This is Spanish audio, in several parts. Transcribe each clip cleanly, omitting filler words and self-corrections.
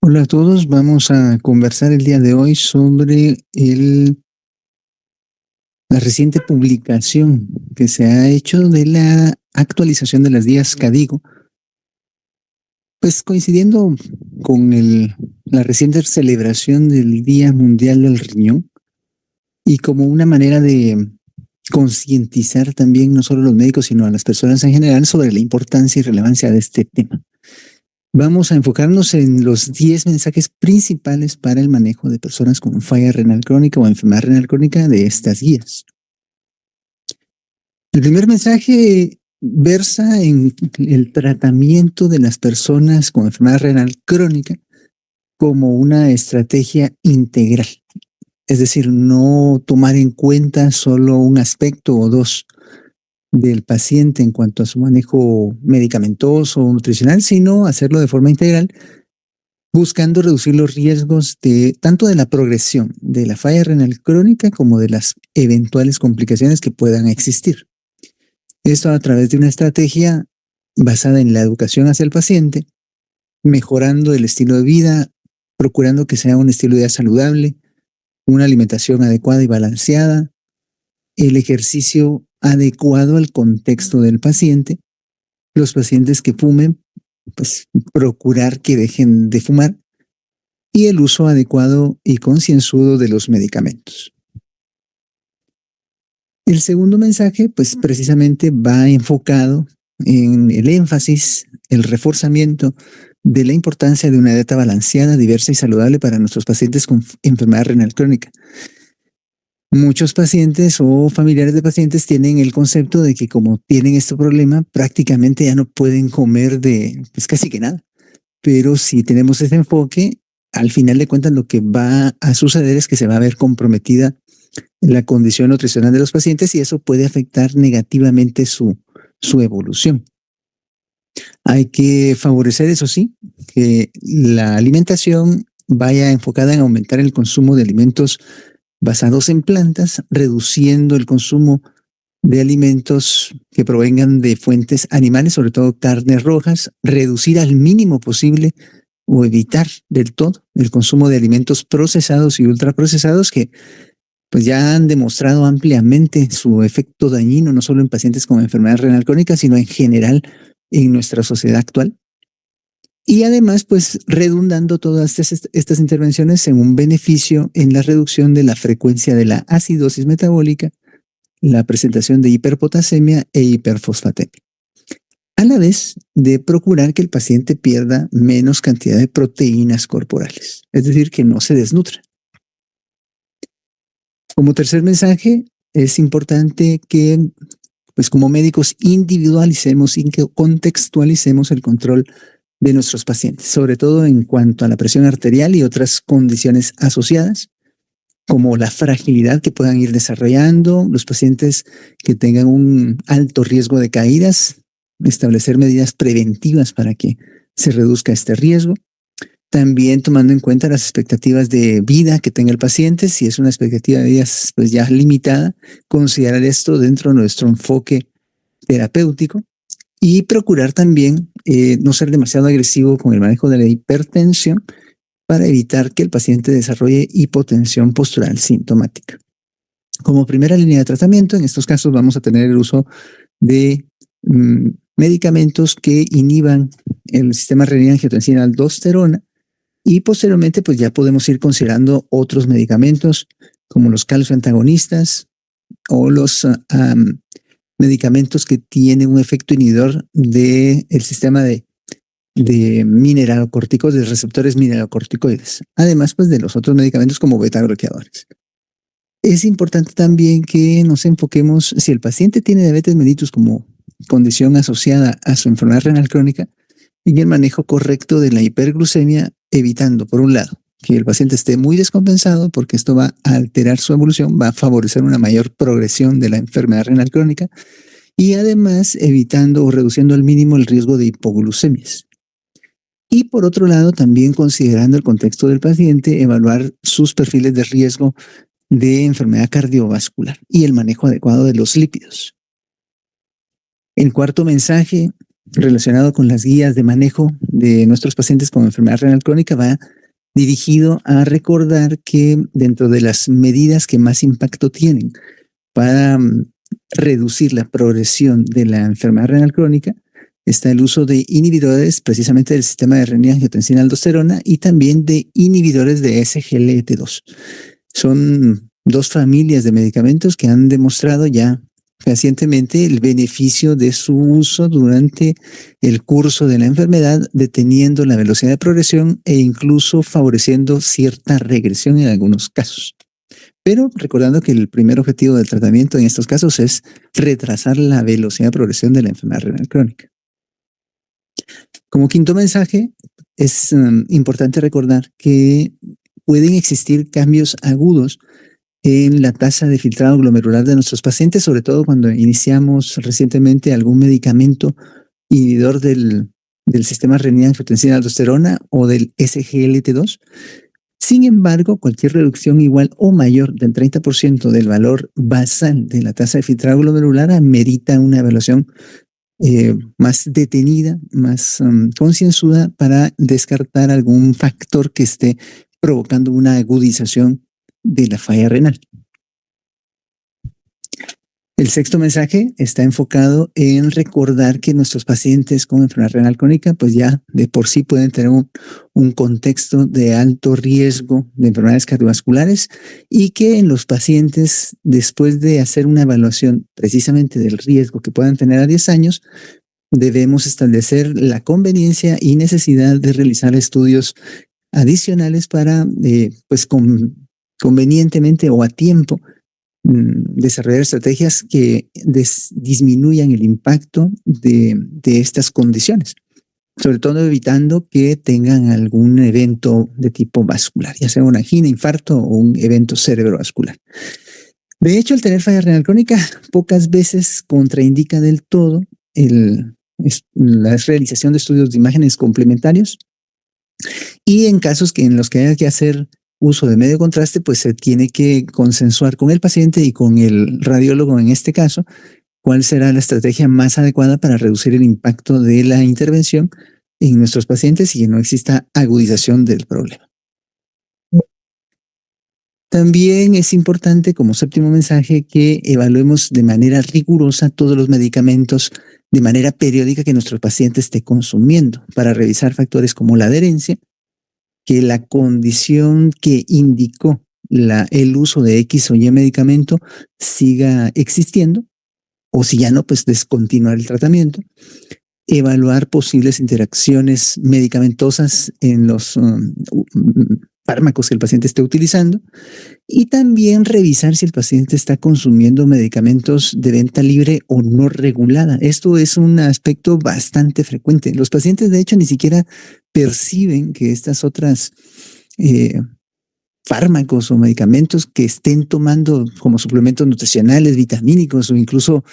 Hola a todos, vamos a conversar el día de hoy sobre la reciente publicación que se ha hecho de la actualización de las guías CADIGO, pues coincidiendo con la reciente celebración del Día Mundial del Riñón y como una manera de concientizar también no solo a los médicos, sino a las personas en general sobre la importancia y relevancia de este tema. Vamos a enfocarnos en los 10 mensajes principales para el manejo de personas con falla renal crónica o enfermedad renal crónica de estas guías. El primer mensaje versa en el tratamiento de las personas con enfermedad renal crónica como una estrategia integral. Es decir, no tomar en cuenta solo un aspecto o dos del paciente en cuanto a su manejo medicamentoso o nutricional, sino hacerlo de forma integral, buscando reducir los riesgos de tanto de la progresión de la falla renal crónica como de las eventuales complicaciones que puedan existir. Esto a través de una estrategia basada en la educación hacia el paciente, mejorando el estilo de vida, procurando que sea un estilo de vida saludable, una alimentación adecuada y balanceada, el ejercicio adecuado al contexto del paciente, los pacientes que fumen, pues procurar que dejen de fumar, y el uso adecuado y concienzudo de los medicamentos. El segundo mensaje, pues precisamente va enfocado en el énfasis, el reforzamiento de la importancia de una dieta balanceada, diversa y saludable para nuestros pacientes con enfermedad renal crónica. Muchos pacientes o familiares de pacientes tienen el concepto de que como tienen este problema, prácticamente ya no pueden comer pues casi que nada. Pero si tenemos ese enfoque, al final de cuentas lo que va a suceder es que se va a ver comprometida la condición nutricional de los pacientes y eso puede afectar negativamente su evolución. Hay que favorecer, eso sí, que la alimentación vaya enfocada en aumentar el consumo de alimentos basados en plantas, reduciendo el consumo de alimentos que provengan de fuentes animales, sobre todo carnes rojas, reducir al mínimo posible o evitar del todo el consumo de alimentos procesados y ultraprocesados que pues ya han demostrado ampliamente su efecto dañino, no solo en pacientes con enfermedad renal crónica, sino en general en nuestra sociedad actual. Y además, pues redundando todas estas intervenciones en un beneficio en la reducción de la frecuencia de la acidosis metabólica, la presentación de hiperpotasemia e hiperfosfatemia, a la vez de procurar que el paciente pierda menos cantidad de proteínas corporales, es decir, que no se desnutra. Como tercer mensaje, es importante que, pues como médicos, individualicemos y que contextualicemos el control de nuestros pacientes, sobre todo en cuanto a la presión arterial y otras condiciones asociadas, como la fragilidad que puedan ir desarrollando los pacientes que tengan un alto riesgo de caídas, establecer medidas preventivas para que se reduzca este riesgo. También tomando en cuenta las expectativas de vida que tenga el paciente, si es una expectativa de vida pues ya limitada, considerar esto dentro de nuestro enfoque terapéutico y procurar también no ser demasiado agresivo con el manejo de la hipertensión para evitar que el paciente desarrolle hipotensión postural sintomática. Como primera línea de tratamiento, en estos casos vamos a tener el uso de medicamentos que inhiban el sistema renina-angiotensina-aldosterona y posteriormente pues ya podemos ir considerando otros medicamentos como los calcioantagonistas o los medicamentos que tienen un efecto inhibidor del sistema de mineralocorticoides, de receptores mineralocorticoides, además pues de los otros medicamentos como beta-bloqueadores. Es importante también que nos enfoquemos, si el paciente tiene diabetes mellitus como condición asociada a su enfermedad renal crónica, en el manejo correcto de la hiperglucemia, evitando, por un lado, que el paciente esté muy descompensado, porque esto va a alterar su evolución, va a favorecer una mayor progresión de la enfermedad renal crónica, y además evitando o reduciendo al mínimo el riesgo de hipoglucemias. Y por otro lado, también considerando el contexto del paciente, evaluar sus perfiles de riesgo de enfermedad cardiovascular y el manejo adecuado de los lípidos. El cuarto mensaje relacionado con las guías de manejo de nuestros pacientes con enfermedad renal crónica va dirigido a recordar que dentro de las medidas que más impacto tienen para reducir la progresión de la enfermedad renal crónica está el uso de inhibidores precisamente del sistema de renin-angiotensina-aldosterona y también de inhibidores de SGLT2. Son dos familias de medicamentos que han demostrado ya fehacientemente el beneficio de su uso durante el curso de la enfermedad, deteniendo la velocidad de progresión e incluso favoreciendo cierta regresión en algunos casos. Pero recordando que el primer objetivo del tratamiento en estos casos es retrasar la velocidad de progresión de la enfermedad renal crónica. Como quinto mensaje, es importante recordar que pueden existir cambios agudos en la tasa de filtrado glomerular de nuestros pacientes, sobre todo cuando iniciamos recientemente algún medicamento inhibidor del sistema renin-angiotensina-aldosterona o del SGLT2. Sin embargo, cualquier reducción igual o mayor del 30% del valor basal de la tasa de filtrado glomerular amerita una evaluación más detenida, más concienzuda para descartar algún factor que esté provocando una agudización de la falla renal. El sexto mensaje está enfocado en recordar que nuestros pacientes con enfermedad renal crónica pues ya de por sí pueden tener un contexto de alto riesgo de enfermedades cardiovasculares y que en los pacientes, después de hacer una evaluación precisamente del riesgo que puedan tener a 10 años, debemos establecer la conveniencia y necesidad de realizar estudios adicionales para pues convenientemente o a tiempo desarrollar estrategias que disminuyan el impacto de estas condiciones, sobre todo evitando que tengan algún evento de tipo vascular, ya sea una angina, infarto o un evento cerebrovascular. De hecho, el tener falla renal crónica pocas veces contraindica del todo la realización de estudios de imágenes complementarios, y en casos en los que haya que hacer uso de medio contraste, pues se tiene que consensuar con el paciente y con el radiólogo en este caso, cuál será la estrategia más adecuada para reducir el impacto de la intervención en nuestros pacientes y que no exista agudización del problema. También es importante, como séptimo mensaje, que evaluemos de manera rigurosa todos los medicamentos de manera periódica que nuestro paciente esté consumiendo para revisar factores como la adherencia, que la condición que indicó el uso de X o Y medicamento siga existiendo, o si ya no, pues descontinuar el tratamiento, evaluar posibles interacciones medicamentosas en los fármacos que el paciente esté utilizando y también revisar si el paciente está consumiendo medicamentos de venta libre o no regulada. Esto es un aspecto bastante frecuente. Los pacientes, de hecho, ni siquiera perciben que estas otras fármacos o medicamentos que estén tomando como suplementos nutricionales, vitamínicos o incluso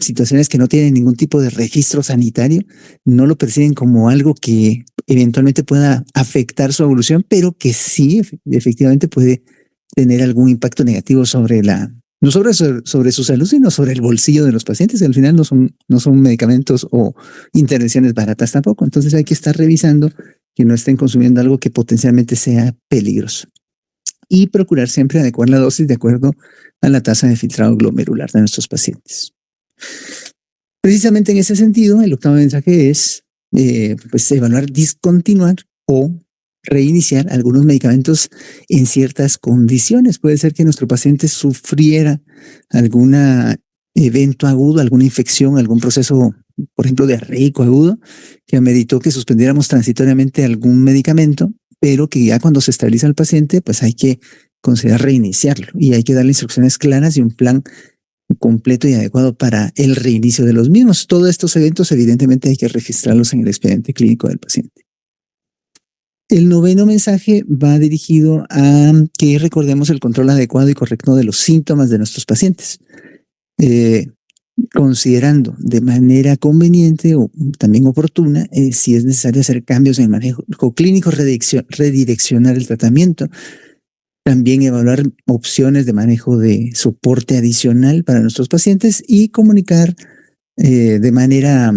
situaciones que no tienen ningún tipo de registro sanitario, no lo perciben como algo que eventualmente pueda afectar su evolución, pero que sí efectivamente puede tener algún impacto negativo sobre no sobre su salud, sino sobre el bolsillo de los pacientes, que al final no son medicamentos o intervenciones baratas tampoco. Entonces hay que estar revisando que no estén consumiendo algo que potencialmente sea peligroso. Y procurar siempre adecuar la dosis de acuerdo a la tasa de filtrado glomerular de nuestros pacientes. Precisamente en ese sentido, el octavo mensaje es pues evaluar, discontinuar o reiniciar algunos medicamentos en ciertas condiciones. Puede ser que nuestro paciente sufriera algún evento agudo, alguna infección, algún proceso, por ejemplo, diarreico agudo, que ameritó que suspendiéramos transitoriamente algún medicamento, pero que ya cuando se estabiliza el paciente, pues hay que considerar reiniciarlo y hay que darle instrucciones claras y un plan completo y adecuado para el reinicio de los mismos. Todos estos eventos evidentemente hay que registrarlos en el expediente clínico del paciente. El noveno mensaje va dirigido a que recordemos el control adecuado y correcto de los síntomas de nuestros pacientes, considerando de manera conveniente o también oportuna si es necesario hacer cambios en el manejo clínico, redireccionar el tratamiento, también evaluar opciones de manejo de soporte adicional para nuestros pacientes y comunicar de manera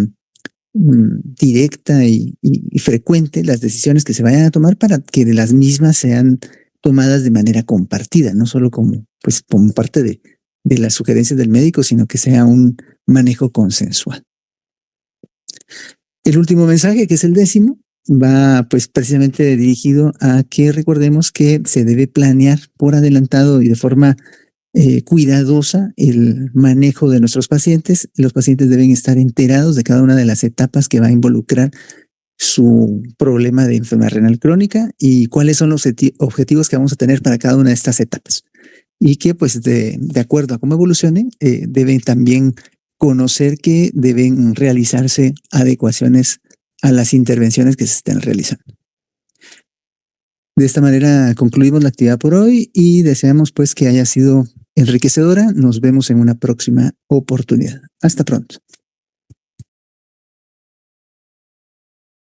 directa y frecuente las decisiones que se vayan a tomar para que las mismas sean tomadas de manera compartida, no solo como, pues, como parte de las sugerencias del médico, sino que sea un manejo consensual. El último mensaje, que es el 10º, va pues precisamente dirigido a que recordemos que se debe planear por adelantado y de forma cuidadosa el manejo de nuestros pacientes. Los pacientes deben estar enterados de cada una de las etapas que va a involucrar su problema de enfermedad renal crónica y cuáles son los objetivos que vamos a tener para cada una de estas etapas. Y que pues de acuerdo a cómo evolucione, deben también conocer que deben realizarse adecuaciones a las intervenciones que se estén realizando. De esta manera concluimos la actividad por hoy y deseamos pues que haya sido enriquecedora. Nos vemos en una próxima oportunidad. Hasta pronto.